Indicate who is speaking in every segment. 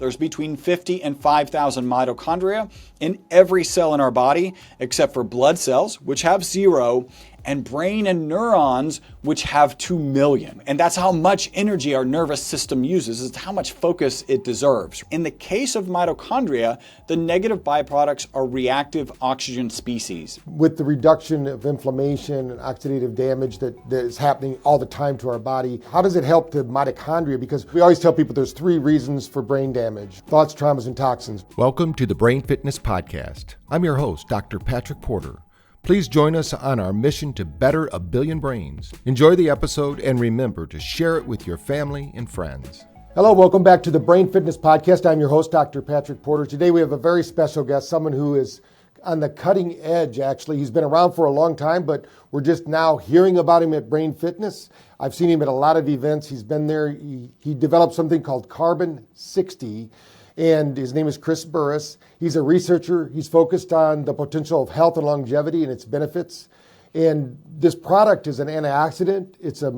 Speaker 1: There's between 50 and 5,000 mitochondria in every cell in our body, except for blood cells, which have 0, and brain and neurons, which have 2 million. And that's how much energy our nervous system uses. It's how much focus it deserves. In the case of mitochondria, the negative byproducts are reactive oxygen species.
Speaker 2: With the reduction of inflammation and oxidative damage that is happening all the time to our body, how does it help the mitochondria? Because we always tell people there's 3 reasons for brain damage: thoughts, traumas, and toxins.
Speaker 3: Welcome to the Brain Fitness Podcast. I'm your host, Dr. Patrick Porter. Please join us on our mission to better 1 billion brains. Enjoy the episode and remember to share it with your family and friends.
Speaker 2: Hello, welcome back to the Brain Fitness Podcast. I'm your host, Dr. Patrick Porter. Today we have a very special guest, someone who is on the cutting edge, actually. He's been around for a long time, but we're just now hearing about him at Brain Fitness. I've seen him at a lot of events. He's been there. He developed something called Carbon 60. And his name is Chris Burres. He's a researcher. He's focused on the potential of health and longevity and its benefits. And this product is an antioxidant. It's a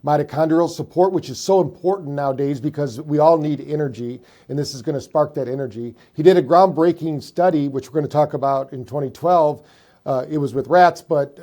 Speaker 2: mitochondrial support, which is so important nowadays because we all need energy, and this is going to spark that energy. He did a groundbreaking study, which we're going to talk about in 2012. It was with rats, but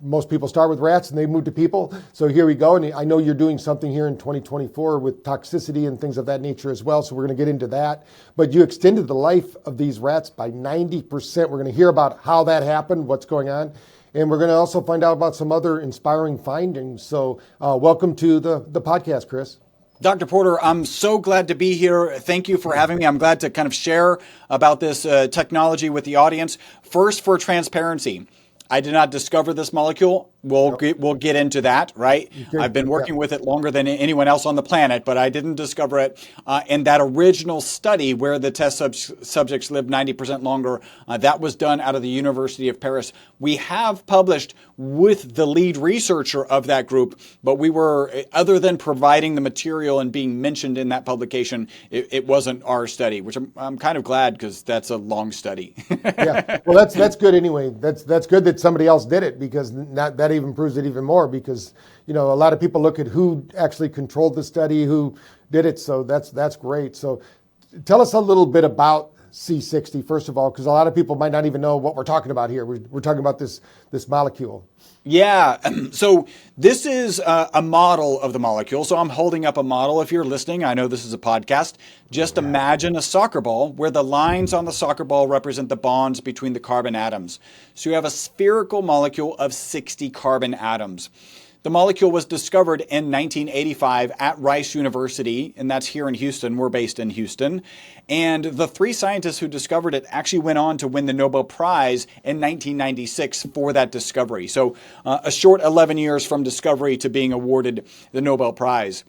Speaker 2: most people start with rats and they move to people. So here we go. And I know you're doing something here in 2024 with toxicity and things of that nature as well. So we're going to get into that. But you extended the life of these rats by 90%. We're going to hear about how that happened, what's going on. And we're going to also find out about some other inspiring findings. So welcome to the podcast, Chris.
Speaker 1: Dr. Porter, I'm so glad to be here. Thank you for having me. I'm glad to kind of share about this technology with the audience. First, for transparency, I did not discover this molecule. We'll get into that, right? I've been working with it longer than anyone else on the planet, but I didn't discover it. And that original study where the test subjects lived 90% longer, that was done out of the University of Paris. We have published with the lead researcher of that group, but we were, other than providing the material and being mentioned in that publication, it wasn't our study, which I'm kind of glad because that's a long study.
Speaker 2: Yeah, well, that's good anyway. That's good that somebody else did it because that even proves it even more because, a lot of people look at who actually controlled the study, who did it. So that's great. So tell us a little bit about C60, first of all, because a lot of people might not even know what we're talking about here. We're talking about this molecule.
Speaker 1: Yeah. So this is a model of the molecule. So I'm holding up a model. If you're listening, I know this is a podcast. Just imagine a soccer ball where the lines on the soccer ball represent the bonds between the carbon atoms. So you have a spherical molecule of 60 carbon atoms. The molecule was discovered in 1985 at Rice University, and that's here in Houston. We're based in Houston. And the 3 scientists who discovered it actually went on to win the Nobel Prize in 1996 for that discovery. So a short 11 years from discovery to being awarded the Nobel Prize.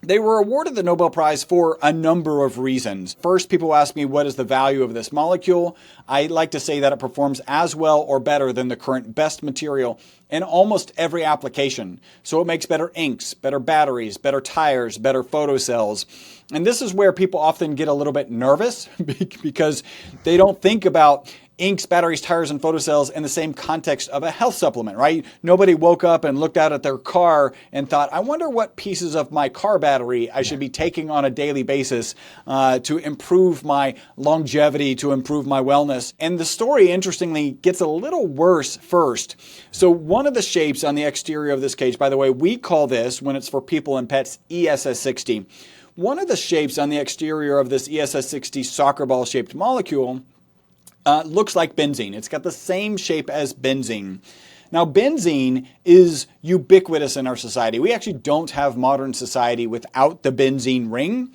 Speaker 1: They were awarded the Nobel Prize for a number of reasons. First, people ask me, what is the value of this molecule? I like to say that it performs as well or better than the current best material in almost every application. So it makes better inks, better batteries, better tires, better photocells. And this is where people often get a little bit nervous because they don't think about inks, batteries, tires, and photocells in the same context of a health supplement, right? Nobody woke up and looked out at their car and thought, I wonder what pieces of my car battery I should be taking on a daily basis to improve my longevity, to improve my wellness. And the story, interestingly, gets a little worse first. So one of the shapes on the exterior of this cage, by the way, we call this, when it's for people and pets, ESS60. One of the shapes on the exterior of this ESS60 soccer ball shaped molecule looks like benzene. It's got the same shape as benzene. Now, benzene is ubiquitous in our society. We actually don't have modern society without the benzene ring.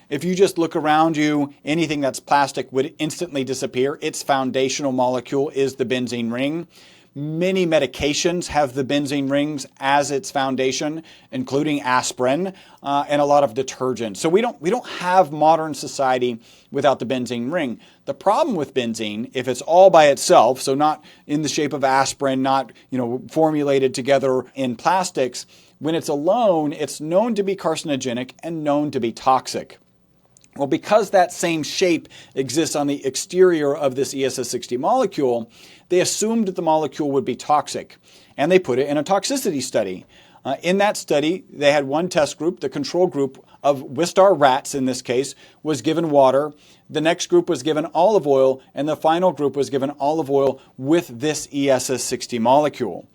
Speaker 1: If you just look around you, anything that's plastic would instantly disappear. Its foundational molecule is the benzene ring. Many medications have the benzene rings as its foundation, including aspirin and a lot of detergents. So we don't have modern society without the benzene ring. The problem with benzene, if it's all by itself, so not in the shape of aspirin, not formulated together in plastics, when it's alone, it's known to be carcinogenic and known to be toxic. Well, because that same shape exists on the exterior of this ESS60 molecule, they assumed that the molecule would be toxic, and they put it in a toxicity study. In that study, they had one test group. The control group of Wistar rats, in this case, was given water. The next group was given olive oil, and the final group was given olive oil with this ESS60 molecule.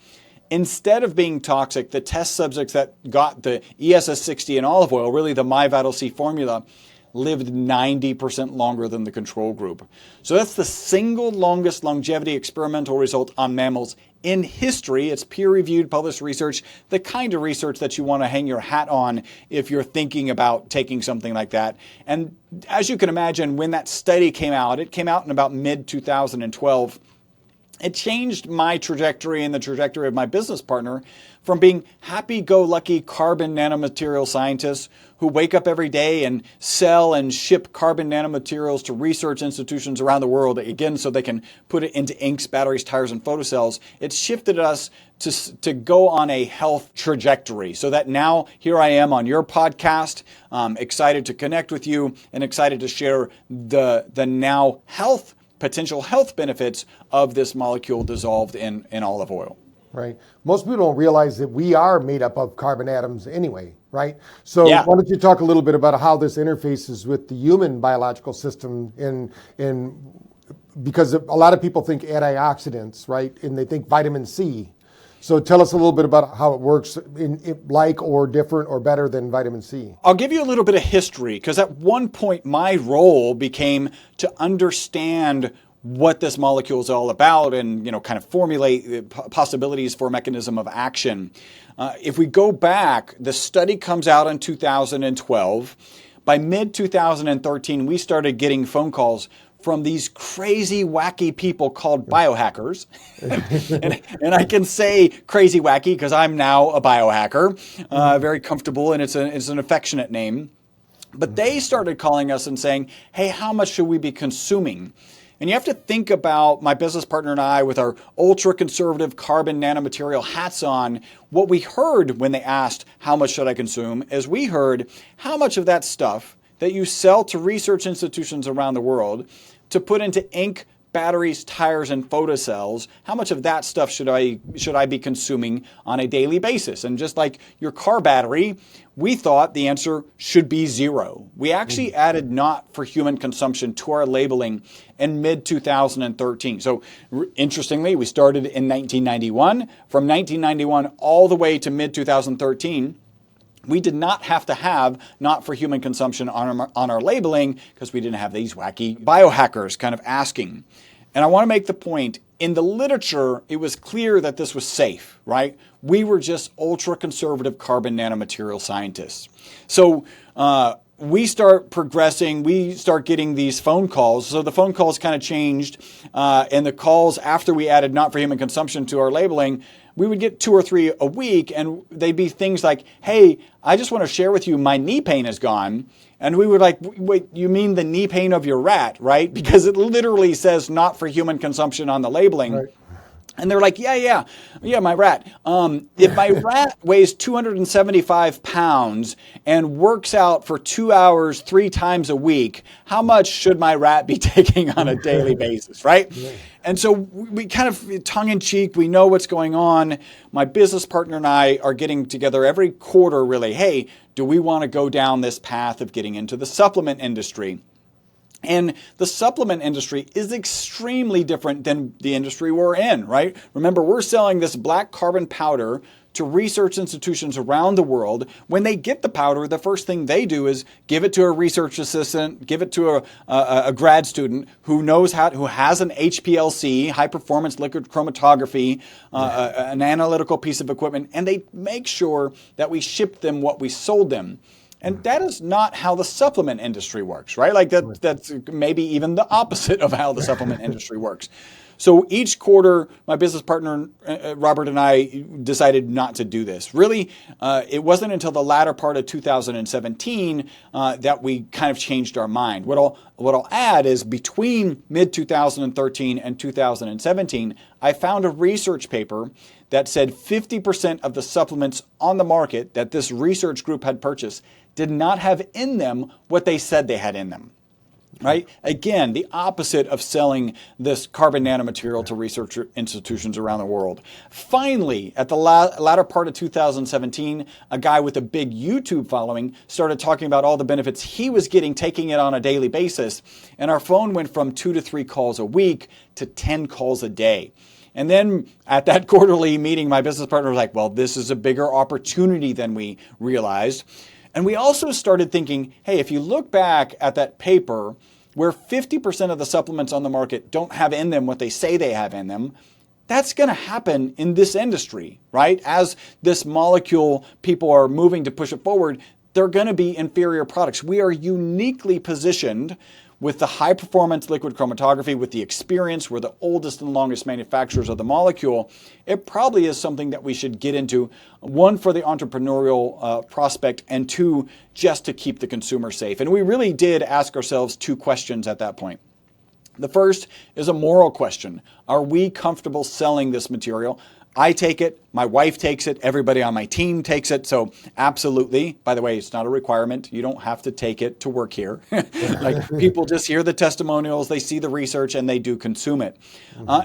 Speaker 1: Instead of being toxic, the test subjects that got the ESS60 and olive oil, really the MyVitalC formula, lived 90% longer than the control group. So that's the single longest longevity experimental result on mammals in history. It's peer-reviewed, published research, the kind of research that you want to hang your hat on if you're thinking about taking something like that. And as you can imagine, when that study came out, it came out in about mid-2012, it changed my trajectory and the trajectory of my business partner from being happy-go-lucky carbon nanomaterial scientists who wake up every day and sell and ship carbon nanomaterials to research institutions around the world, again, so they can put it into inks, batteries, tires, and photocells. It shifted us to go on a health trajectory, so that now here I am on your podcast, excited to connect with you and excited to share the now potential health benefits of this molecule dissolved in olive oil.
Speaker 2: Right. Most people don't realize that we are made up of carbon atoms anyway, right? So why don't you talk a little bit about how this interfaces with the human biological system because a lot of people think antioxidants, right? And they think vitamin C. So tell us a little bit about how it works like or different or better than vitamin C.
Speaker 1: I'll give you a little bit of history, because at one point my role became to understand what this molecule is all about and, kind of formulate possibilities for mechanism of action. If we go back, the study comes out in 2012. By mid-2013, we started getting phone calls from these crazy, wacky people called biohackers. and I can say crazy, wacky because I'm now a biohacker, very comfortable, and it's an affectionate name. But they started calling us and saying, hey, how much should we be consuming? And you have to think about my business partner and I with our ultra-conservative carbon nanomaterial hats on. What we heard when they asked, how much should I consume, is we heard how much of that stuff that you sell to research institutions around the world to put into ink, batteries, tires, and photocells, how much of that stuff should I be consuming on a daily basis? And just like your car battery, we thought the answer should be zero. We actually added not for human consumption to our labeling in mid-2013. So interestingly, we started in 1991. From 1991 all the way to mid-2013, we did not have to have not for human consumption on our labeling because we didn't have these wacky biohackers kind of asking. And I want to make the point, in the literature, it was clear that this was safe, right? We were just ultra-conservative carbon nanomaterial scientists. So we start progressing, we start getting these phone calls. So the phone calls kind of changed, and the calls after we added not for human consumption to our labeling, we would get 2 or 3 a week, and they'd be things like, hey, I just want to share with you my knee pain is gone. And we were like, wait, you mean the knee pain of your rat, right? Because it literally says not for human consumption on the labeling. Right. And they're like, yeah, my rat. If my rat weighs 275 pounds and works out for 2 hours 3 times a week, how much should my rat be taking on a daily basis, right? Yeah. And so we kind of tongue-in-cheek, we know what's going on. My business partner and I are getting together every quarter, really. Hey, do we want to go down this path of getting into the supplement industry? And the supplement industry is extremely different than the industry we're in, right? Remember, we're selling this black carbon powder to research institutions around the world. When they get the powder, the first thing they do is give it to a research assistant, give it to a grad student who has an HPLC, high performance liquid chromatography, an analytical piece of equipment, and they make sure that we ship them what we sold them. And that is not how the supplement industry works, right? Like that's maybe even the opposite of how the supplement industry works. So each quarter, my business partner, Robert, and I decided not to do this. Really, it wasn't until the latter part of 2017 that we kind of changed our mind. What I'll add is between mid-2013 and 2017, I found a research paper that said 50% of the supplements on the market that this research group had purchased did not have in them what they said they had in them. Right? Again, the opposite of selling this carbon nanomaterial to research institutions around the world. Finally, at the latter part of 2017, a guy with a big YouTube following started talking about all the benefits he was getting taking it on a daily basis. And our phone went from 2 to 3 calls a week to 10 calls a day. And then at that quarterly meeting, my business partner was like, well, this is a bigger opportunity than we realized. And we also started thinking, hey, if you look back at that paper where 50% of the supplements on the market don't have in them what they say they have in them, that's going to happen in this industry, right? As this molecule, people are moving to push it forward, they're going to be inferior products. We are uniquely positioned with the high performance liquid chromatography, with the experience, we're the oldest and longest manufacturers of the molecule. It probably is something that we should get into, one, for the entrepreneurial prospect, and two, just to keep the consumer safe. And we really did ask ourselves 2 questions at that point. The first is a moral question. Are we comfortable selling this material? I take it, my wife takes it, everybody on my team takes it. So absolutely. By the way, it's not a requirement. You don't have to take it to work here. Like, people just hear the testimonials, they see the research, and they do consume it.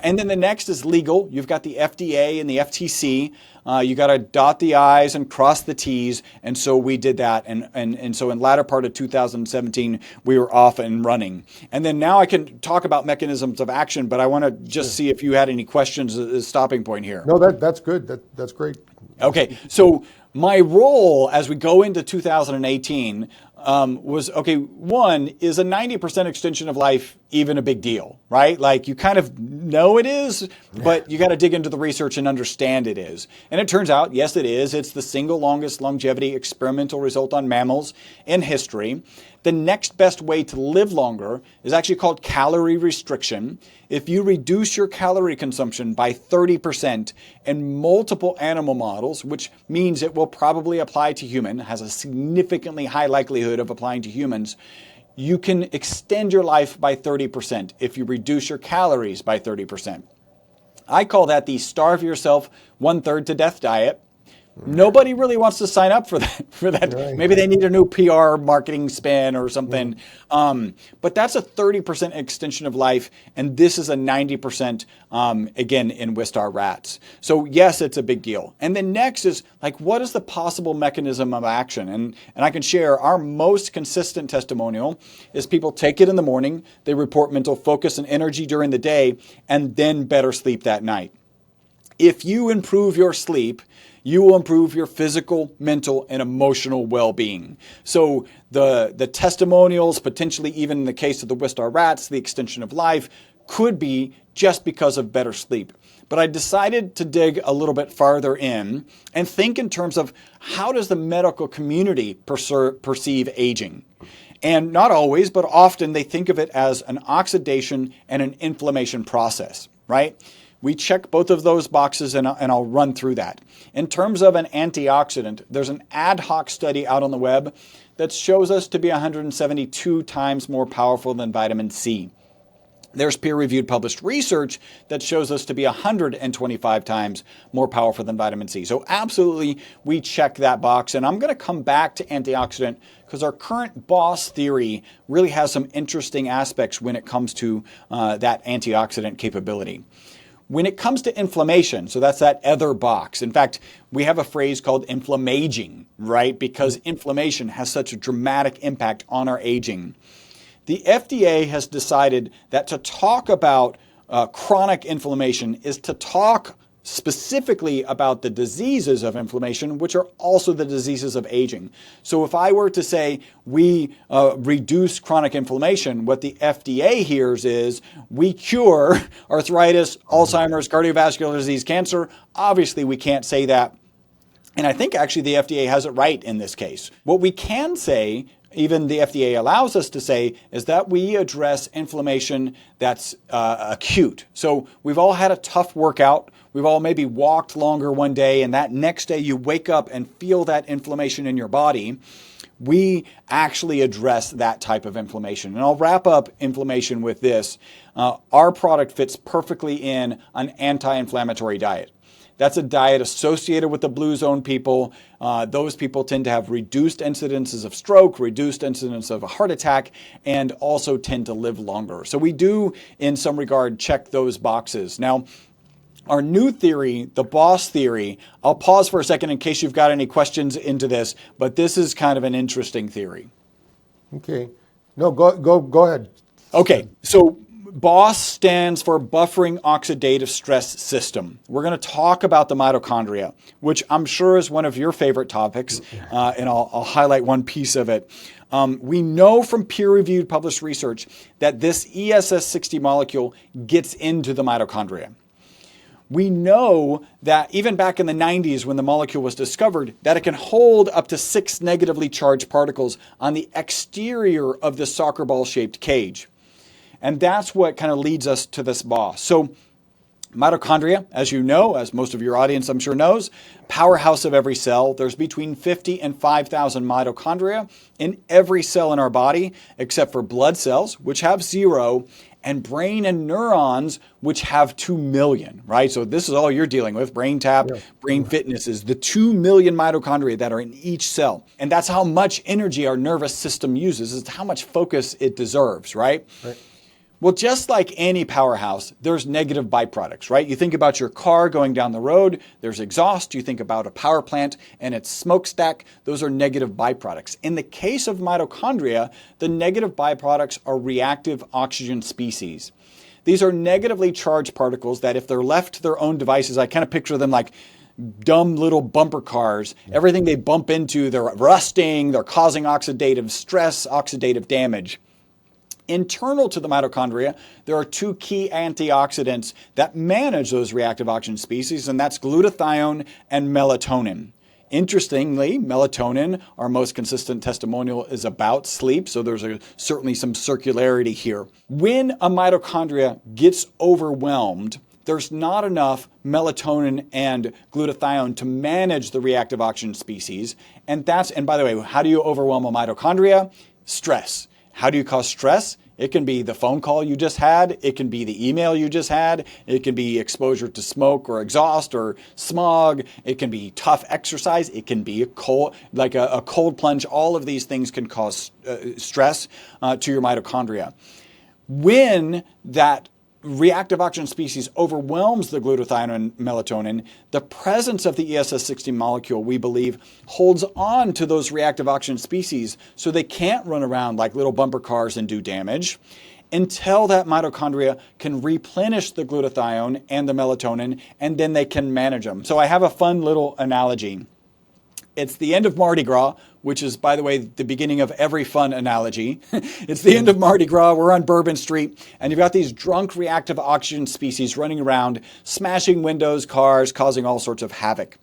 Speaker 1: And then the next is legal. You've got the FDA and the FTC. You got to dot the I's and cross the T's. And so we did that. And so in latter part of 2017, we were off and running. And then now I can talk about mechanisms of action, but I want to just see if you had any questions as a stopping point here.
Speaker 2: No, that's good. That's great.
Speaker 1: Okay, so my role as we go into 2018 was, okay, one, is a 90% extension of life even a big deal, right? Like, you kind of know it is, but you got to dig into the research and understand it is. And it turns out, yes, it is. It's the single longest longevity experimental result on mammals in history. The next best way to live longer is actually called calorie restriction. If you reduce your calorie consumption by 30% in multiple animal models, which means it will probably apply to human, has a significantly high likelihood of applying to humans, you can extend your life by 30% if you reduce your calories by 30%. I call that the starve yourself 1/3 to death diet. Nobody really wants to sign up for that.
Speaker 2: Right.
Speaker 1: Maybe they need a new PR marketing spin or something. But that's a 30% extension of life, and this is a 90%, again, in Wistar rats. So yes, it's a big deal. And then next is, like, what is the possible mechanism of action? And I can share our most consistent testimonial is people take it in the morning, they report mental focus and energy during the day, and then better sleep that night. If you improve your sleep, you will improve your physical, mental, and emotional well-being. So the testimonials, potentially even in the case of the Wistar rats, the extension of life, could be just because of better sleep. But I decided to dig a little bit farther in and think in terms of, how does the medical community perceive aging? And not always, but often they think of it as an oxidation and an inflammation process, right? We check both of those boxes, and I'll run through that. In terms of an antioxidant, there's an ad hoc study out on the web that shows us to be 172 times more powerful than vitamin C. There's peer-reviewed published research that shows us to be 125 times more powerful than vitamin C. So absolutely, we check that box. And I'm going to come back to antioxidant because our current boss theory really has some interesting aspects when it comes to that antioxidant capability. When it comes to inflammation, so that's that other box. In fact, we have a phrase called inflammaging, right? Because inflammation has such a dramatic impact on our aging. The FDA has decided that to talk about chronic inflammation is to talk specifically about the diseases of inflammation, which are also the diseases of aging. So if I were to say we reduce chronic inflammation, what the FDA hears is we cure arthritis, Alzheimer's, cardiovascular disease, cancer. Obviously, we can't say that. And I think actually the FDA has it right in this case. What we can say, even the FDA allows us to say, is that we address inflammation that's acute. So we've all had a tough workout. We've all maybe walked longer one day, and that next day you wake up and feel that inflammation in your body. We actually address that type of inflammation. And I'll wrap up inflammation with this. Our product fits perfectly in an anti-inflammatory diet. That's a diet associated with the blue zone people. Those people tend to have reduced incidences of stroke, reduced incidence of a heart attack, and also tend to live longer. So we do, in some regard, check those boxes. Now, our new theory, the boss theory, I'll pause for a second in case you've got any questions into this, but this is kind of an interesting theory.
Speaker 2: Okay. No, go ahead.
Speaker 1: Okay, so BOSS stands for Buffering Oxidative Stress System. We're going to talk about the mitochondria, which I'm sure is one of your favorite topics, and I'll highlight one piece of it. We know from peer-reviewed published research that this ESS60 molecule gets into the mitochondria. We know that even back in the 90s when the molecule was discovered, that it can hold up to 6 negatively charged particles on the exterior of the soccer ball-shaped cage. And that's what kind of leads us to this boss. So mitochondria, as you know, as most of your audience I'm sure knows, powerhouse of every cell. There's between 50 and 5,000 mitochondria in every cell in our body, except for blood cells, which have 0, and brain and neurons, which have 2 million, right? So this is all you're dealing with. Brain tap, brain fitness is the 2 million mitochondria that are in each cell. And that's how much energy our nervous system uses. It's how much focus it deserves, right? Well, just like any powerhouse, there's negative byproducts, right? You think about your car going down the road, there's exhaust. You think about a power plant and its smokestack. Those are negative byproducts. In the case of mitochondria, the negative byproducts are reactive oxygen species. These are negatively charged particles that if they're left to their own devices, I kind of picture them like dumb little bumper cars. Everything they bump into, they're rusting, they're causing oxidative stress, oxidative damage. Internal to the mitochondria, there are 2 key antioxidants that manage those reactive oxygen species, and that's glutathione and melatonin. Interestingly, melatonin, our most consistent testimonial, is about sleep, so there's certainly some circularity here. When a mitochondria gets overwhelmed, there's not enough melatonin and glutathione to manage the reactive oxygen species, and by the way, how do you overwhelm a mitochondria? Stress. How do you cause stress? It can be the phone call you just had. It can be the email you just had. It can be exposure to smoke or exhaust or smog. It can be tough exercise. It can be a cold plunge. All of these things can cause stress to your mitochondria. When that reactive oxygen species overwhelms the glutathione and melatonin, the presence of the ESS60 molecule, we believe, holds on to those reactive oxygen species so they can't run around like little bumper cars and do damage until that mitochondria can replenish the glutathione and the melatonin, and then they can manage them. So I have a fun little analogy. It's the end of Mardi Gras, which is, by the way, the beginning of every fun analogy. It's the end of Mardi Gras. We're on Bourbon Street, and you've got these drunk reactive oxygen species running around, smashing windows, cars, causing all sorts of havoc.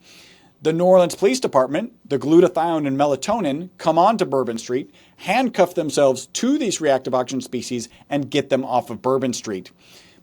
Speaker 1: The New Orleans Police Department, the glutathione and melatonin, come onto Bourbon Street, handcuff themselves to these reactive oxygen species, and get them off of Bourbon Street.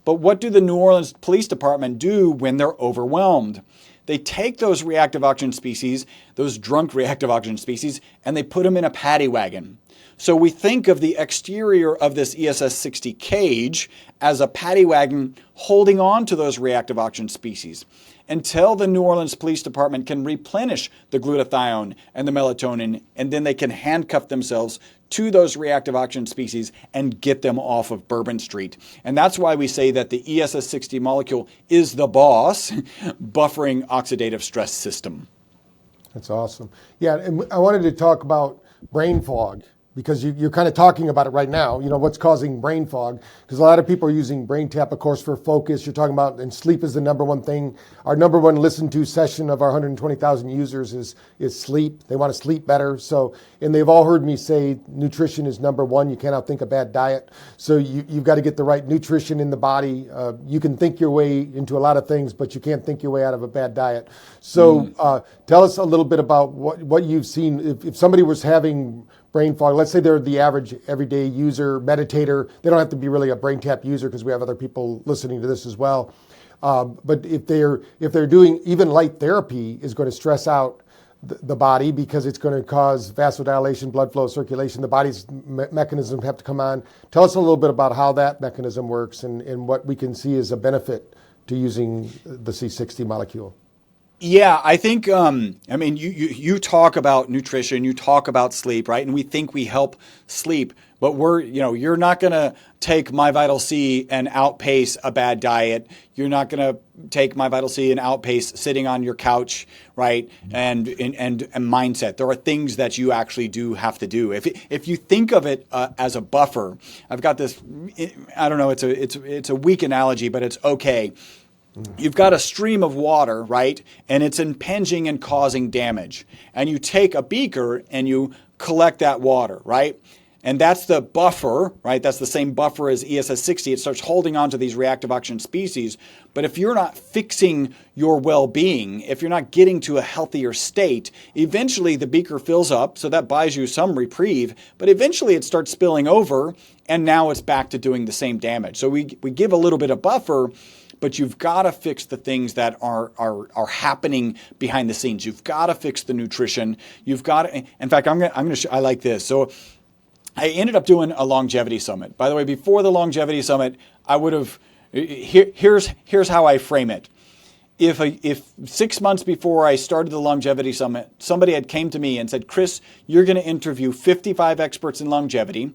Speaker 1: But what do the New Orleans Police Department do when they're overwhelmed? They take those reactive oxygen species, those drunk reactive oxygen species, and they put them in a paddy wagon. So we think of the exterior of this ESS60 cage as a paddy wagon holding on to those reactive oxygen species until the New Orleans Police Department can replenish the glutathione and the melatonin, and then they can handcuff themselves to those reactive oxygen species and get them off of Bourbon Street. And that's why we say that the ESS60 molecule is the boss buffering oxidative stress system.
Speaker 2: That's awesome. Yeah, and I wanted to talk about brain fog, because you're kind of talking about it right now, what's causing brain fog, because a lot of people are using brain tap, of course, for focus. You're talking about, and sleep is the number one thing. Our number one listened to session of our 120,000 users is sleep. They want to sleep better. So, and they've all heard me say nutrition is number one. You cannot think a bad diet. So you've got to get the right nutrition in the body. You can think your way into a lot of things, but you can't think your way out of a bad diet. So tell us a little bit about what you've seen. If somebody was having brain fog, let's say they're the average everyday user, meditator. They don't have to be really a brain tap user, because we have other people listening to this as well. But if they're doing even light therapy, is going to stress out the body, because it's going to cause vasodilation, blood flow, circulation. The body's mechanisms have to come on. Tell us a little bit about how that mechanism works and what we can see as a benefit to using the C60 molecule.
Speaker 1: Yeah, I think, you talk about nutrition, you talk about sleep, right? And we think we help sleep, but you're not going to take MyVitalC and outpace a bad diet. You're not going to take MyVitalC and outpace sitting on your couch, right? And mindset. There are things that you actually do have to do. If you think of it as a buffer, I've got this, I don't know, it's a weak analogy, but it's okay. You've got a stream of water, right? And it's impinging and causing damage. And you take a beaker and you collect that water, right? And that's the buffer, right? That's the same buffer as ESS60. It starts holding on to these reactive oxygen species. But if you're not fixing your well-being, if you're not getting to a healthier state, eventually the beaker fills up. So that buys you some reprieve. But eventually it starts spilling over. And now it's back to doing the same damage. So we give a little bit of buffer, but you've got to fix the things that are happening behind the scenes. You've got to fix the nutrition. You've got to, in fact, I like this. So I ended up doing a longevity summit. By the way, before the longevity summit, I would have, here's how I frame it. If 6 months before I started the longevity summit, somebody had came to me and said, Chris, you're going to interview 55 experts in longevity.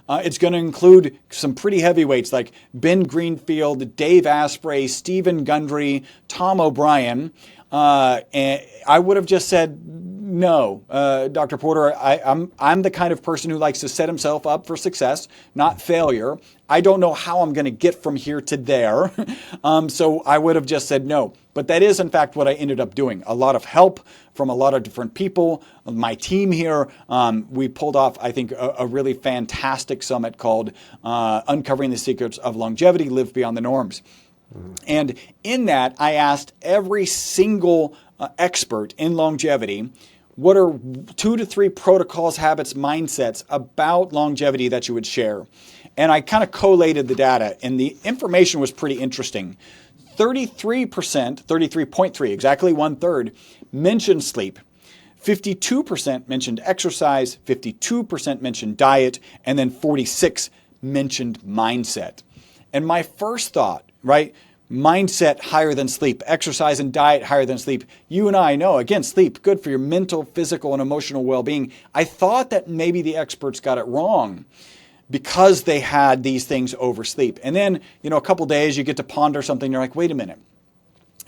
Speaker 1: It's going to include some pretty heavyweights like Ben Greenfield, Dave Asprey, Stephen Gundry, Tom O'Brien. And I would have just said, no, Dr. Porter, I'm the kind of person who likes to set himself up for success, not failure. I don't know how I'm going to get from here to there. So I would have just said no. But that is, in fact, what I ended up doing. A lot of help from a lot of different people. My team here, we pulled off, I think, a really fantastic summit called Uncovering the Secrets of Longevity, Live Beyond the Norms. And in that, I asked every single expert in longevity, what are 2 to 3 protocols, habits, mindsets about longevity that you would share? And I kind of collated the data, and the information was pretty interesting. 33%, 33.3, exactly 1/3, mentioned sleep. 52% mentioned exercise, 52% mentioned diet, and then 46% mentioned mindset. And my first thought, right? Mindset higher than sleep, exercise and diet higher than sleep. You and I know, again, sleep, good for your mental, physical, and emotional well-being. I thought that maybe the experts got it wrong because they had these things over sleep. And then, a couple days you get to ponder something, you're like, wait a minute.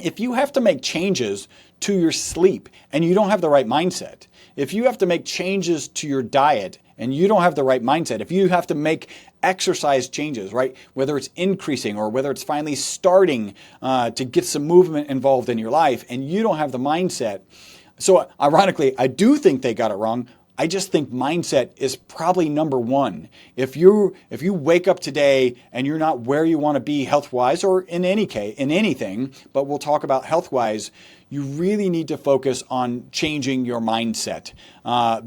Speaker 1: If you have to make changes to your sleep and you don't have the right mindset, if you have to make changes to your diet and you don't have the right mindset, if you have to make exercise changes, right, whether it's increasing or whether it's finally starting to get some movement involved in your life and you don't have the mindset. So ironically, I do think they got it wrong. I just think mindset is probably number one. If you wake up today and you're not where you want to be health-wise, or in any case, in anything, but we'll talk about health-wise, you really need to focus on changing your mindset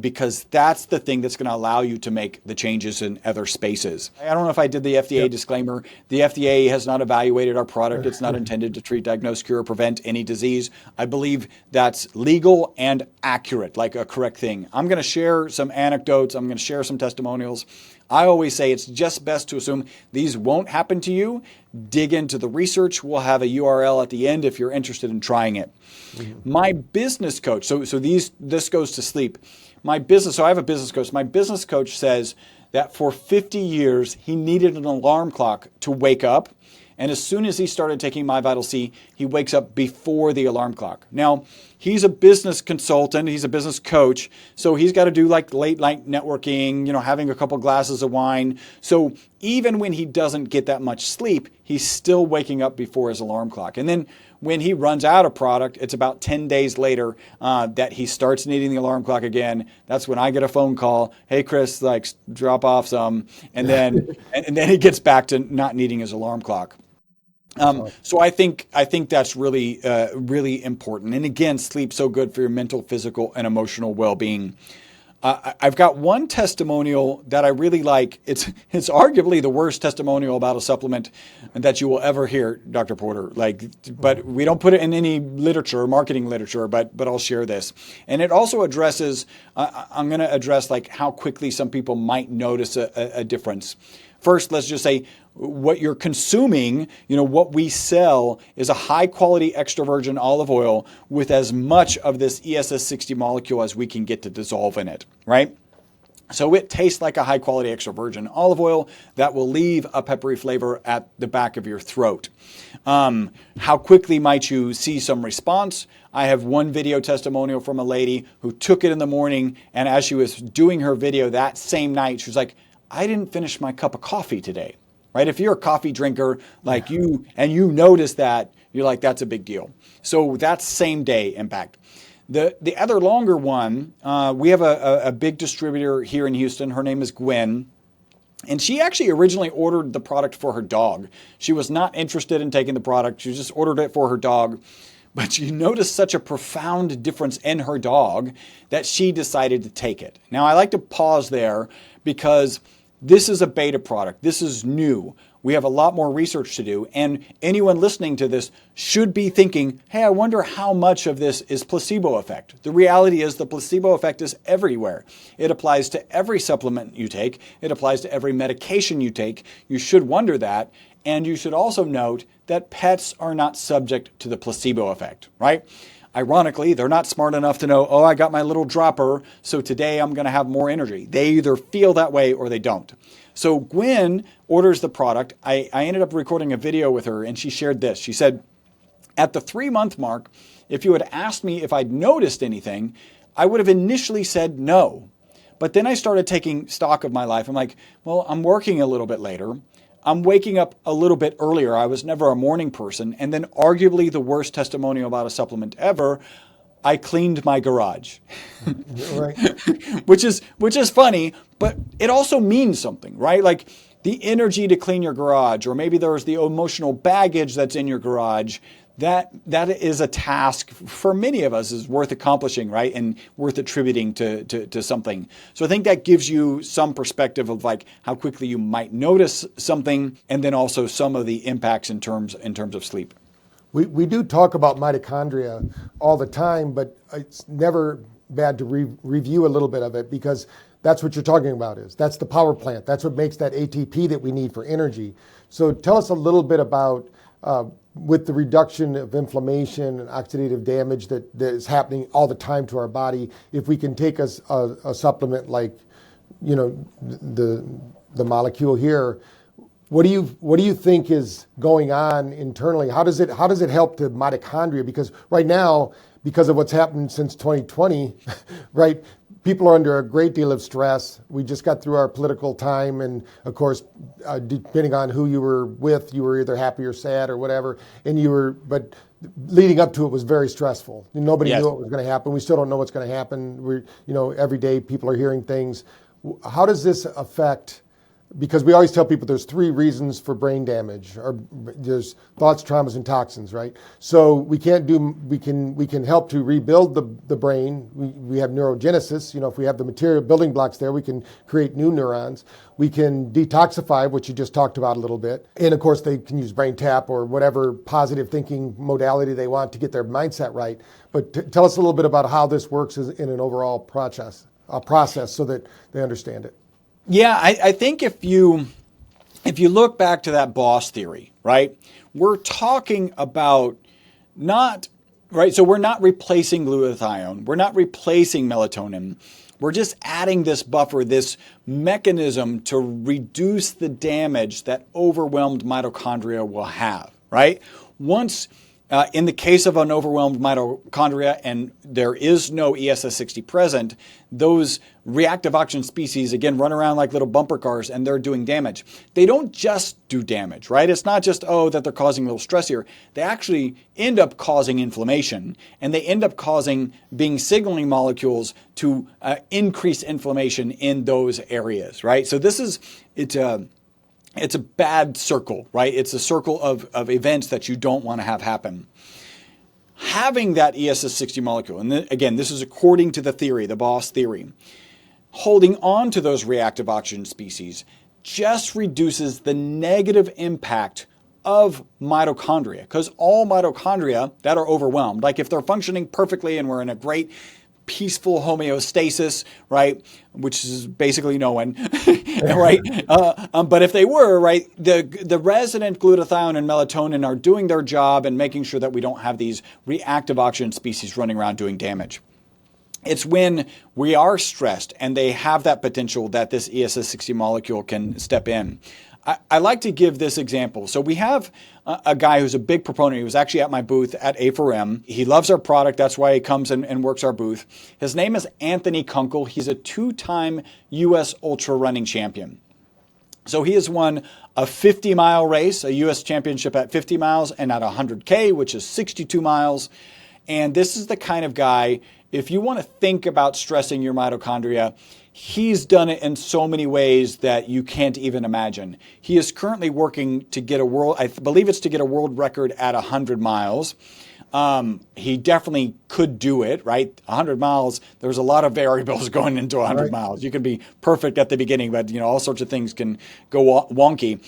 Speaker 1: because that's the thing that's going to allow you to make the changes in other spaces. I don't know if I did the FDA disclaimer. The FDA has not evaluated our product. It's not intended to treat, diagnose, cure, or prevent any disease. I believe that's legal and accurate, like a correct thing. I'm going to share some anecdotes. I'm going to share some testimonials. I always say it's just best to assume these won't happen to you. Dig into the research. We'll have a URL at the end if you're interested in trying it. Mm-hmm. My business coach, so this goes to sleep. So I have a business coach. My business coach says that for 50 years, he needed an alarm clock to wake up. And as soon as he started taking MyVitalC, he wakes up before the alarm clock. Now, he's a business consultant. He's a business coach. So he's got to do like late night networking, having a couple glasses of wine. So even when he doesn't get that much sleep, he's still waking up before his alarm clock. And then when he runs out of product, it's about 10 days later that he starts needing the alarm clock again. That's when I get a phone call. Hey, Chris, drop off some. And then he gets back to not needing his alarm clock. So I think that's really, really important. And again, sleep's so good for your mental, physical, and emotional well-being. I've got one testimonial that I really like. It's arguably the worst testimonial about a supplement that you will ever hear, Dr. Porter. But we don't put it in any literature, marketing literature. But I'll share this. And it also addresses. I'm going to address how quickly some people might notice a difference. First, let's just say what you're consuming, what we sell is a high quality extra virgin olive oil with as much of this ESS60 molecule as we can get to dissolve in it, right? So it tastes like a high quality extra virgin olive oil that will leave a peppery flavor at the back of your throat. How quickly might you see some response? I have one video testimonial from a lady who took it in the morning, and as she was doing her video that same night, she was like, I didn't finish my cup of coffee today, right? If you're a coffee drinker like you, and you notice that, you're like, that's a big deal. So that's same day impact. The other longer one, we have a big distributor here in Houston. Her name is Gwen. And she actually originally ordered the product for her dog. She was not interested in taking the product. She just ordered it for her dog. But she noticed such a profound difference in her dog that she decided to take it. Now, I like to pause there because this is a beta product. This is new. We have a lot more research to do. And anyone listening to this should be thinking, hey, I wonder how much of this is placebo effect. The reality is the placebo effect is everywhere. It applies to every supplement you take. It applies to every medication you take. You should wonder that. And you should also note that pets are not subject to the placebo effect, right? Ironically, they're not smart enough to know, oh, I got my little dropper, so today I'm going to have more energy. They either feel that way or they don't. So Gwen orders the product. I ended up recording a video with her, and she shared this. She said, at the 3-month mark, if you had asked me if I'd noticed anything, I would have initially said no. But then I started taking stock of my life. I'm like, well, I'm working a little bit later. I'm waking up a little bit earlier. I was never a morning person. And then arguably the worst testimonial about a supplement ever, I cleaned my garage.
Speaker 2: Right.
Speaker 1: which is funny, but it also means something, right? Like the energy to clean your garage, or maybe there's the emotional baggage that's in your garage. That is a task for many of us is worth accomplishing, right? And worth attributing to something. So I think that gives you some perspective of like how quickly you might notice something, and then also some of the impacts in terms of sleep.
Speaker 2: We do talk about mitochondria all the time, but it's never bad to review a little bit of it, because that's what you're talking about that's the power plant. That's what makes that ATP that we need for energy. So tell us a little bit about with the reduction of inflammation and oxidative damage that is happening all the time to our body, if we can take a supplement like, the molecule here, what do you think is going on internally? How does it help the mitochondria? Because right now, because of what's happened since 2020, right? People are under a great deal of stress. We just got through our political time, and of course, depending on who you were with, you were either happy or sad or whatever. But leading up to it was very stressful. Nobody knew what was going to happen. We still don't know what's going to happen. Every day people are hearing things. How does this affect? Because we always tell people there's 3 reasons for brain damage, or there's thoughts, traumas, and toxins, right? So we can help to rebuild the brain. We have neurogenesis. If we have the material building blocks there, we can create new neurons. We can detoxify, which you just talked about a little bit. And of course, they can use brain tap or whatever positive thinking modality they want to get their mindset right. But tell us a little bit about how this works in an overall process so that they understand it.
Speaker 1: Yeah, I think if you look back to that boss theory, right, we're talking about so we're not replacing glutathione. We're not replacing melatonin. We're just adding this buffer, this mechanism to reduce the damage that overwhelmed mitochondria will have, right? Once, in the case of an overwhelmed mitochondria and there is no ESS60 present, those reactive oxygen species, again, run around like little bumper cars and they're doing damage. They don't just do damage, right? It's not just, that they're causing a little stress here. They actually end up causing inflammation, and they end up being signaling molecules to increase inflammation in those areas, right? So it's a bad circle, right? It's a circle of events that you don't want to have happen. Having that ESS60 molecule, and then, again, this is according to the theory, the boss theory, holding on to those reactive oxygen species just reduces the negative impact of mitochondria, because all mitochondria that are overwhelmed, like if they're functioning perfectly and we're in a great peaceful homeostasis, right? Which is basically no one, right? But if they were, right, the resident glutathione and melatonin are doing their job and making sure that we don't have these reactive oxygen species running around doing damage. It's when we are stressed and they have that potential that this ESS60 molecule can step in. I like to give this example. So we have a guy who's a big proponent. He was actually at my booth at A4M. He loves our product. That's why he comes and works our booth. His name is Anthony Kunkel. He's a 2-time U.S. ultra running champion. So he has won a 50-mile race, a U.S. championship at 50 miles and at 100K, which is 62 miles. And this is the kind of guy, if you want to think about stressing your mitochondria, he's done it in so many ways that you can't even imagine. He is currently working to get I believe it's to get a world record at 100 miles. He definitely could do it, right? 100 miles, there's a lot of variables going into 100 miles. You can be perfect at the beginning, but all sorts of things can go wonky.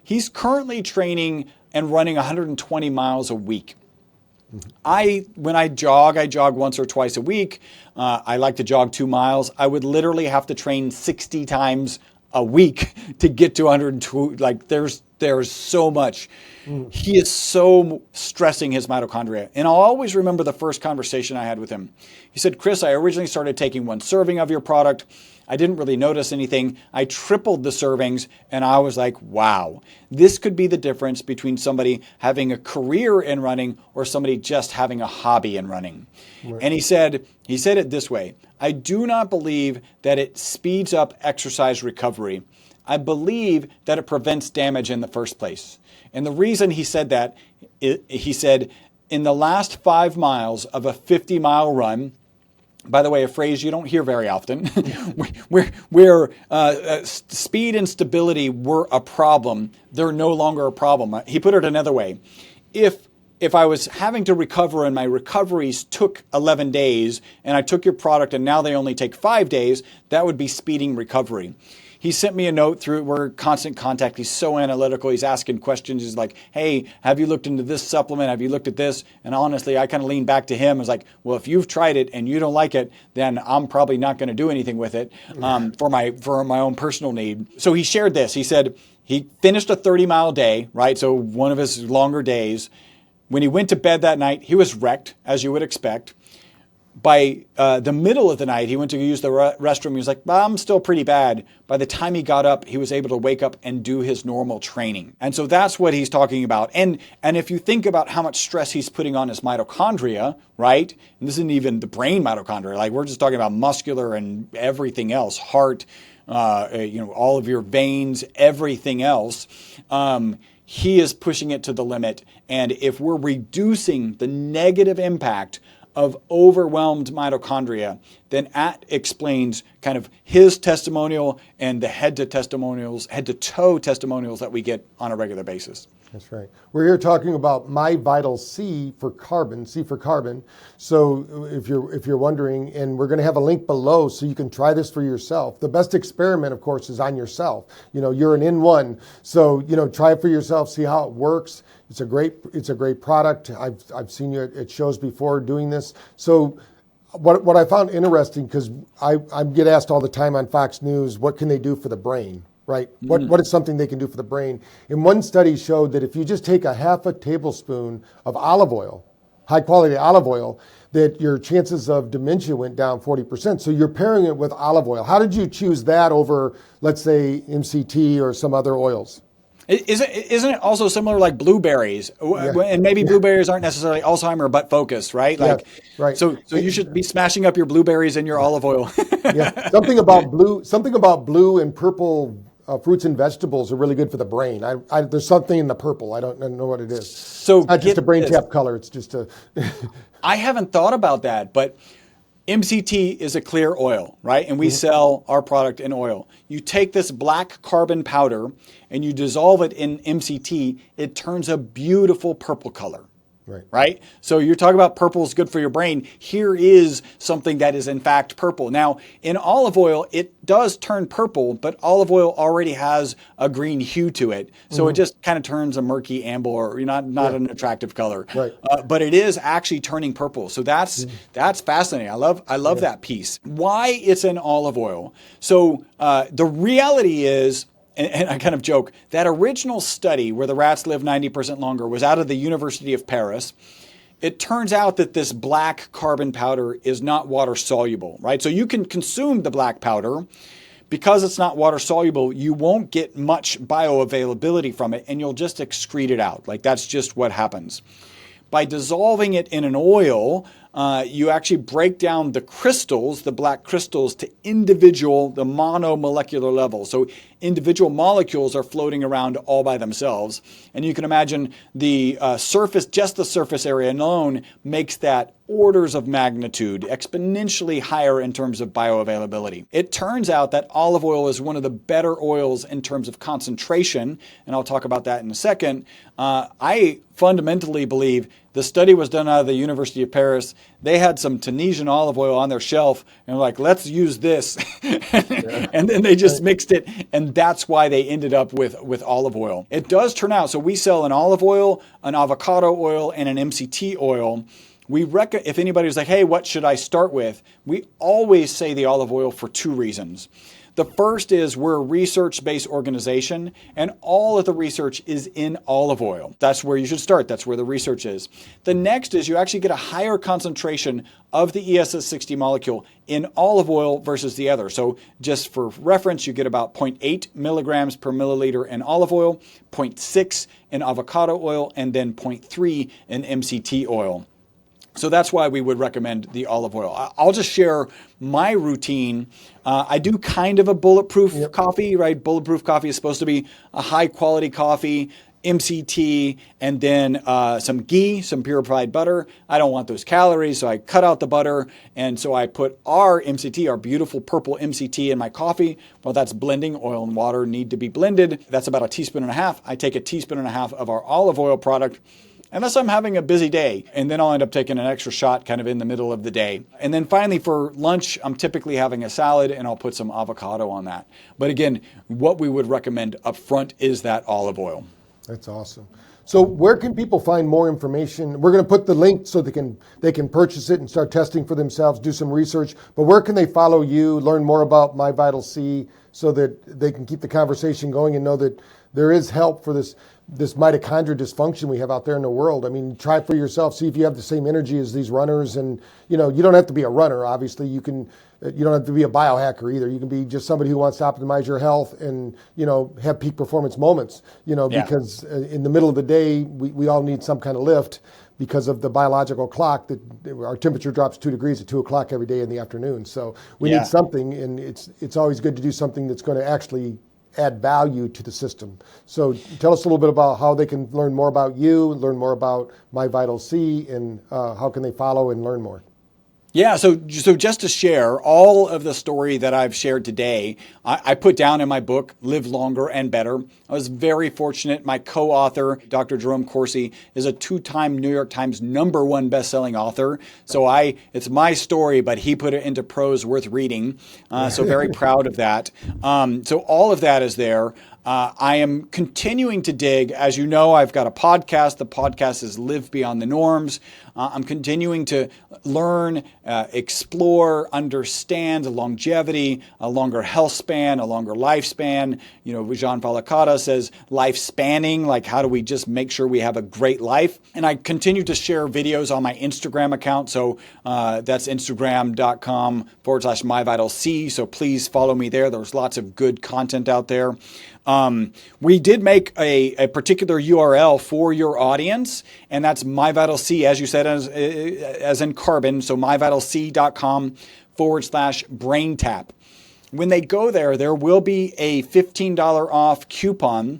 Speaker 1: He's currently training and running 120 miles a week. When I jog once or twice a week. I like to jog 2 miles. I would literally have to train 60 times a week to get to 102. Like there's so much. He is so stressing his mitochondria. And I'll always remember the first conversation I had with him. He said, Chris, I originally started taking 1 serving of your product. I didn't really notice anything. I tripled the servings and I was like, wow, this could be the difference between somebody having a career in running or somebody just having a hobby in running. Right. And he said it this way, I do not believe that it speeds up exercise recovery. I believe that it prevents damage in the first place. And the reason he said that, he said, in the last 5 miles of a 50-mile run, by the way, a phrase you don't hear very often, where speed and stability were a problem, they're no longer a problem. He put it another way. If I was having to recover and my recoveries took 11 days and I took your product and now they only take 5 days, that would be speeding recovery. He sent me a note we're in constant contact. He's so analytical. He's asking questions. He's like, hey, have you looked into this supplement? Have you looked at this? And honestly, I kind of leaned back to him. I was like, well, if you've tried it and you don't like it, then I'm probably not going to do anything with it for my own personal need. So he shared this. He said he finished a 30-mile day, right? So one of his longer days. When he went to bed that night, he was wrecked, as you would expect. By the middle of the night, he went to use the restroom. He was like, well, I'm still pretty bad. By the time he got up, he was able to wake up and do his normal training. And so that's what he's talking about. And if you think about how much stress he's putting on his mitochondria, right? And this isn't even the brain mitochondria. Like we're just talking about muscular and everything else, heart, all of your veins, everything else. He is pushing it to the limit. And if we're reducing the negative impact of overwhelmed mitochondria, then that explains kind of his testimonial and the head to toe testimonials that we get on a regular basis.
Speaker 2: That's right. We're here talking about MyVitalC for carbon, C for carbon. So if you're wondering, and we're going to have a link below so you can try this for yourself. The best experiment, of course, is on yourself. You're an in-one, so try it for yourself, see how it works. It's a great product. I've seen you at shows before doing this. So what I found interesting, because I get asked all the time on Fox News, what can they do for the brain? Right? What is something they can do for the brain? And one study showed that if you just take a half a tablespoon of olive oil, high quality olive oil, that your chances of dementia went down 40%. So you're pairing it with olive oil. How did you choose that over, let's say, MCT or some other oils?
Speaker 1: Isn't it also similar like blueberries? Yeah. And maybe blueberries aren't necessarily Alzheimer, but focused, right? Like,
Speaker 2: yeah, right.
Speaker 1: So you should be smashing up your blueberries in your olive oil.
Speaker 2: Yeah, something about blue and purple fruits and vegetables are really good for the brain. There's something in the purple. I don't know what it is.
Speaker 1: So
Speaker 2: it's not just a brain tap color. It's just a.
Speaker 1: I haven't thought about that, but MCT is a clear oil, right? And we sell our product in oil. You take this black carbon powder and you dissolve it in MCT, it turns a beautiful purple color, Right? So you're talking about purple is good for your brain. Here is something that is in fact purple. Now, in olive oil, it does turn purple, but olive oil already has a green hue to it. So it just kind of turns a murky amber or not an attractive color.
Speaker 2: Right.
Speaker 1: But it is actually turning purple. So that's fascinating. I love that piece. Why it's in olive oil. So the reality is, and I kind of joke, that original study where the rats live 90% longer was out of the University of Paris. It turns out that this black carbon powder is not water soluble, right? So you can consume the black powder. Because it's not water soluble, you won't get much bioavailability from it and you'll just excrete it out. Like that's just what happens. By dissolving it in an oil, you actually break down the crystals, the black crystals, to the monomolecular level. So individual molecules are floating around all by themselves. And you can imagine the surface, just the surface area alone, makes that orders of magnitude, exponentially higher in terms of bioavailability. It turns out that olive oil is one of the better oils in terms of concentration, and I'll talk about that in a second. I fundamentally believe the study was done out of the University of Paris. They had some Tunisian olive oil on their shelf and were like, let's use this. And then they just mixed it, and that's why they ended up with olive oil. It does turn out, so we sell an olive oil, an avocado oil, and an MCT oil. If anybody's like, hey, what should I start with? We always say the olive oil for two reasons. The first is we're a research-based organization, and all of the research is in olive oil. That's where you should start. That's where the research is. The next is you actually get a higher concentration of the ESS60 molecule in olive oil versus the other. So just for reference, you get about 0.8 milligrams per milliliter in olive oil, 0.6 in avocado oil, and then 0.3 in MCT oil. So that's why we would recommend the olive oil. I'll just share my routine. I do kind of a bulletproof coffee, right? Bulletproof coffee is supposed to be a high quality coffee, MCT, and then some ghee, some purified butter. I don't want those calories, so I cut out the butter. And so I put our MCT, our beautiful purple MCT in my coffee. Well, that's blending. Oil and water need to be blended. That's about a teaspoon and a half. I take a teaspoon and a half of our olive oil product, unless I'm having a busy day, and then I'll end up taking an extra shot kind of in the middle of the day. And then finally for lunch, I'm typically having a salad and I'll put some avocado on that. But again, what we would recommend up front is that olive oil.
Speaker 2: That's awesome. So where can people find more information? We're going to put the link so they can purchase it and start testing for themselves, do some research. But where can they follow you, learn more about MyVitalC so that they can keep the conversation going and know that there is help for this mitochondria dysfunction we have out there in the world? I mean, try it for yourself, see if you have the same energy as these runners. And, you don't have to be a runner, obviously. You don't have to be a biohacker either. You can be just somebody who wants to optimize your health and, have peak performance moments, because in the middle of the day, we all need some kind of lift because of the biological clock that our temperature drops 2 degrees at 2 o'clock every day in the afternoon. So we need something, and it's always good to do something that's going to actually add value to the system. So tell us a little bit about how they can learn more about you, learn more about MyVitalC, and how can they follow and learn more?
Speaker 1: Yeah, so just to share all of the story that I've shared today, I put down in my book, Live Longer and Better. I was very fortunate. My co-author, Dr. Jerome Corsi, is a 2-time New York Times #1 best-selling author. So it's my story, but he put it into prose worth reading. So very proud of that. So all of that is there. I am continuing to dig. As you know, I've got a podcast. The podcast is Live Beyond the Norms. I'm continuing to learn, explore, understand longevity, a longer health span, a longer lifespan. Jean Falacata says life spanning, like how do we just make sure we have a great life? And I continue to share videos on my Instagram account. So that's instagram.com/MyVitalC. So please follow me there. There's lots of good content out there. We did make a particular URL for your audience, and that's MyVitalC, as you said, as in carbon. So MyVitalC.com/BrainTap. When they go there will be a $15 off coupon,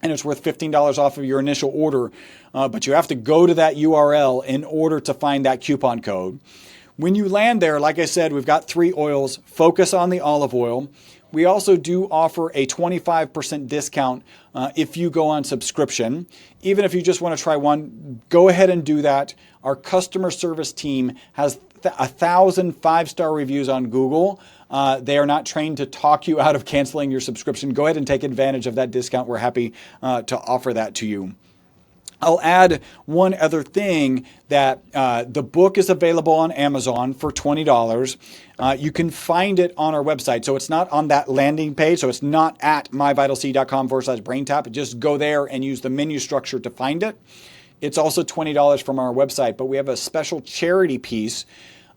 Speaker 1: and it's worth $15 off of your initial order. But you have to go to that URL in order to find that coupon code. When you land there, like I said, we've got 3 oils. Focus on the olive oil. We also do offer a 25% discount if you go on subscription. Even if you just want to try one, go ahead and do that. Our customer service team has 1,000 five-star reviews on Google. They are not trained to talk you out of canceling your subscription. Go ahead and take advantage of that discount. We're happy to offer that to you. I'll add one other thing, that the book is available on Amazon for $20. You can find it on our website. So it's not on that landing page. So it's not at myvitalc.com/braintap. Just go there and use the menu structure to find it. It's also $20 from our website, but we have a special charity piece.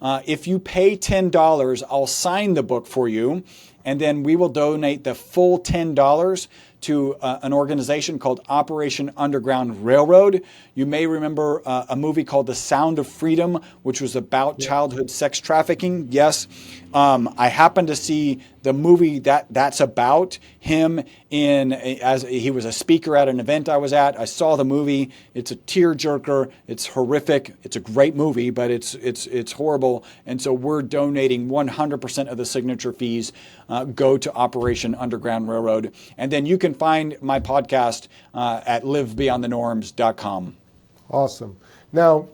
Speaker 1: If you pay $10, I'll sign the book for you, and then we will donate the full $10 to an organization called Operation Underground Railroad. You may remember a movie called The Sound of Freedom, which was about childhood sex trafficking. Yes, I happened to see the movie that's about him as he was a speaker at an event I was at. I saw the movie. It's a tearjerker. It's horrific. It's a great movie, but it's horrible. And so we're donating 100% of the signature fees go to Operation Underground Railroad. And then you can find my podcast at livebeyondthenorms.com.
Speaker 2: Awesome. Now,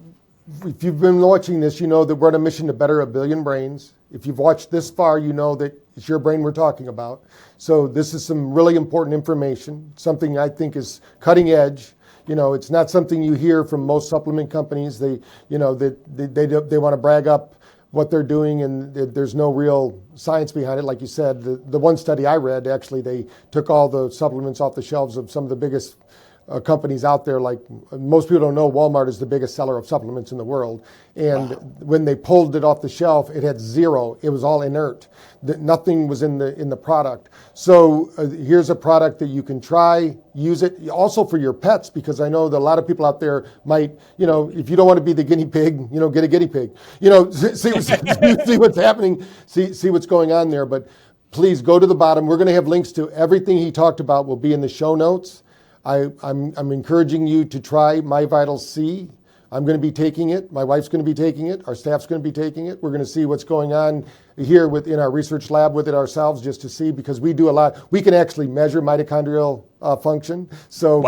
Speaker 2: if you've been watching this, you know that we're on a mission to better 1 billion brains. If you've watched this far, you know that it's your brain we're talking about. So this is some really important information, something I think is cutting edge. You know, it's not something you hear from most supplement companies. They want to brag up what they're doing, and there's no real science behind it. Like you said, the one study I read, actually, they took all the supplements off the shelves of some of the biggest companies out there. Like, most people don't know, Walmart is the biggest seller of supplements in the world. And when they pulled it off the shelf, it had zero. It was all inert. Nothing was in the product. So here's a product that you can try, use it also for your pets, because I know that a lot of people out there might, if you don't want to be the guinea pig, get a guinea pig, see what's happening, see what's going on there. But please go to the bottom. We're going to have links to everything he talked about will be in the show notes. I'm encouraging you to try MyVitalC. I'm going to be taking it. My wife's going to be taking it. Our staff's going to be taking it. We're going to see what's going on here in our research lab with it ourselves, just to see, because we do a lot. We can actually measure mitochondrial function. So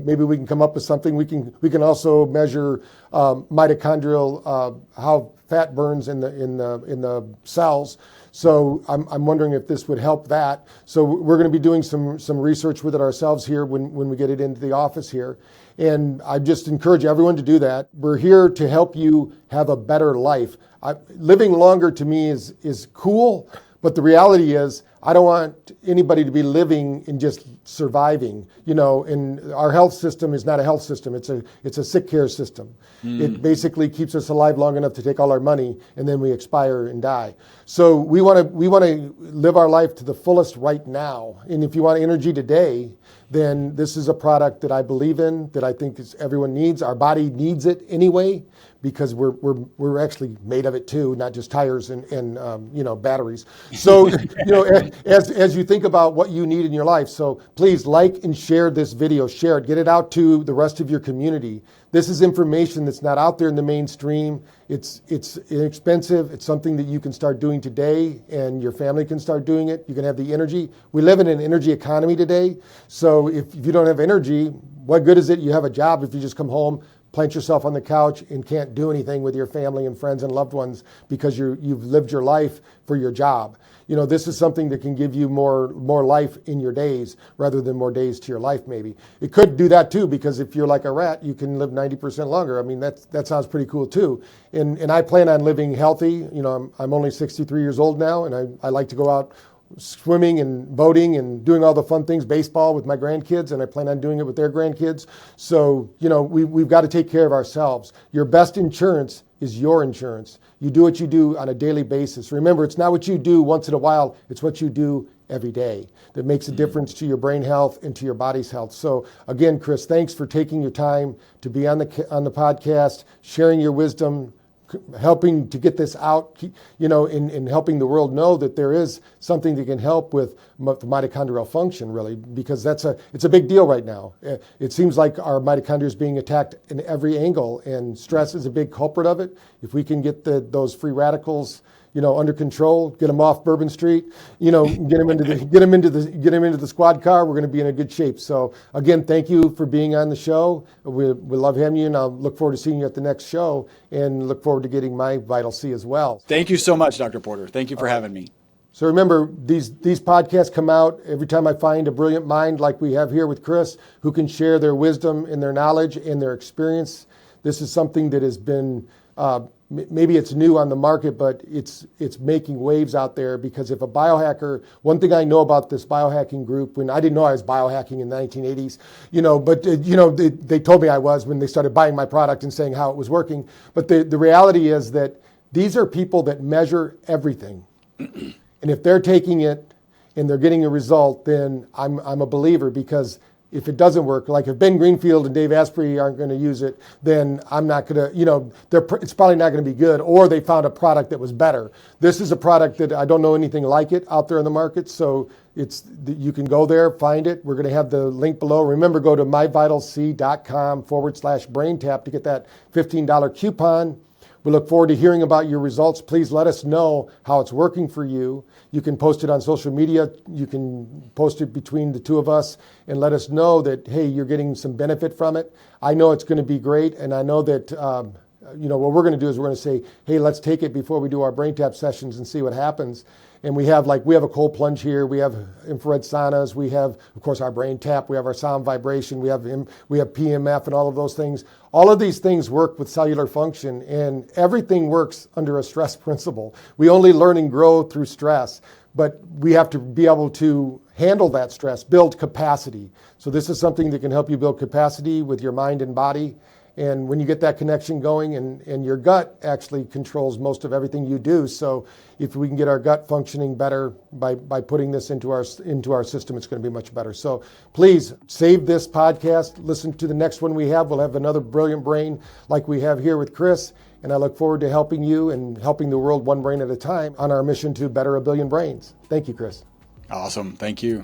Speaker 2: maybe we can come up with something. We can also measure mitochondrial how fat burns in the cells. So I'm wondering if this would help that. So we're going to be doing some research with it ourselves here when we get it into the office here. And I just encourage everyone to do that. We're here to help you have a better life. Living longer to me is cool, but the reality is I don't want anybody to be living and just surviving. And our health system is not a health system. It's a sick care system. It basically keeps us alive long enough to take all our money, and then we expire and die. So we want to live our life to the fullest right now. And if you want energy today, then this is a product that I believe in, that I think everyone needs. Our body needs it anyway, because we're actually made of it too, not just tires and batteries. So as you think about what you need in your life, so please like and share this video, share it, get it out to the rest of your community. This is information that's not out there in the mainstream. It's inexpensive. It's something that you can start doing today, and your family can start doing it. You can have the energy. We live in an energy economy today. So if you don't have energy, what good is it you have a job if you just come home, plant yourself on the couch, and can't do anything with your family and friends and loved ones because you've lived your life for your job? This is something that can give you more life in your days rather than more days to your life, maybe. It could do that too, because if you're like a rat, you can live 90% longer. I mean, that sounds pretty cool too. And I plan on living healthy. I'm only 63 years old now, and I like to go out swimming and boating and doing all the fun things, baseball with my grandkids, and I plan on doing it with their grandkids. So, we've got to take care of ourselves. Your best insurance is your insurance. You do what you do on a daily basis. Remember, it's not what you do once in a while, it's what you do every day that makes a difference to your brain health and to your body's health. So again, Chris, thanks for taking your time to be on the podcast, sharing your wisdom, helping to get this out, in helping the world know that there is something that can help with mitochondrial function, really, because it's a big deal right now. It seems like our mitochondria is being attacked in every angle, and stress is a big culprit of it. If we can get those free radicals, under control, get them off Bourbon Street, get them into the squad car. We're going to be in a good shape. So again, thank you for being on the show. We love having you, and I'll look forward to seeing you at the next show, and look forward to getting MyVitalC as well.
Speaker 1: Thank you so much, Dr. Porter. Thank you for having me.
Speaker 2: So remember, these podcasts come out every time I find a brilliant mind like we have here with Chris, who can share their wisdom and their knowledge and their experience. This is something that has been, maybe it's new on the market, but it's making waves out there, because if a biohacker, one thing I know about this biohacking group, when I didn't know I was biohacking in the 1980s, they told me I was when they started buying my product and saying how it was working. But the reality is that these are people that measure everything. And if they're taking it and they're getting a result, then I'm a believer, because if it doesn't work, like if Ben Greenfield and Dave Asprey aren't going to use it, then I'm not going to, it's probably not going to be good, or they found a product that was better. This is a product that I don't know anything like it out there in the market, so you can go there, find it. We're going to have the link below. Remember, go to myvitalc.com/BrainTap to get that $15 coupon. We look forward to hearing about your results. Please let us know how it's working for you. You can post it on social media. You can post it between the two of us and let us know that, hey, you're getting some benefit from it. I know it's going to be great, and I know that what we're going to do is we're going to say, hey, let's take it before we do our brain tap sessions and see what happens. And we have a cold plunge here. We have infrared saunas. We have, of course, our brain tap. We have our sound vibration. We have PMF and all of those things. All of these things work with cellular function, and everything works under a stress principle. We only learn and grow through stress, but we have to be able to handle that stress, build capacity. So this is something that can help you build capacity with your mind and body. And when you get that connection going, and your gut actually controls most of everything you do. So if we can get our gut functioning better by putting this into our system, it's going to be much better. So please save this podcast. Listen to the next one we have. We'll have another brilliant brain like we have here with Chris. And I look forward to helping you and helping the world one brain at a time on our mission to better 1 billion brains. Thank you, Chris.
Speaker 1: Awesome. Thank you.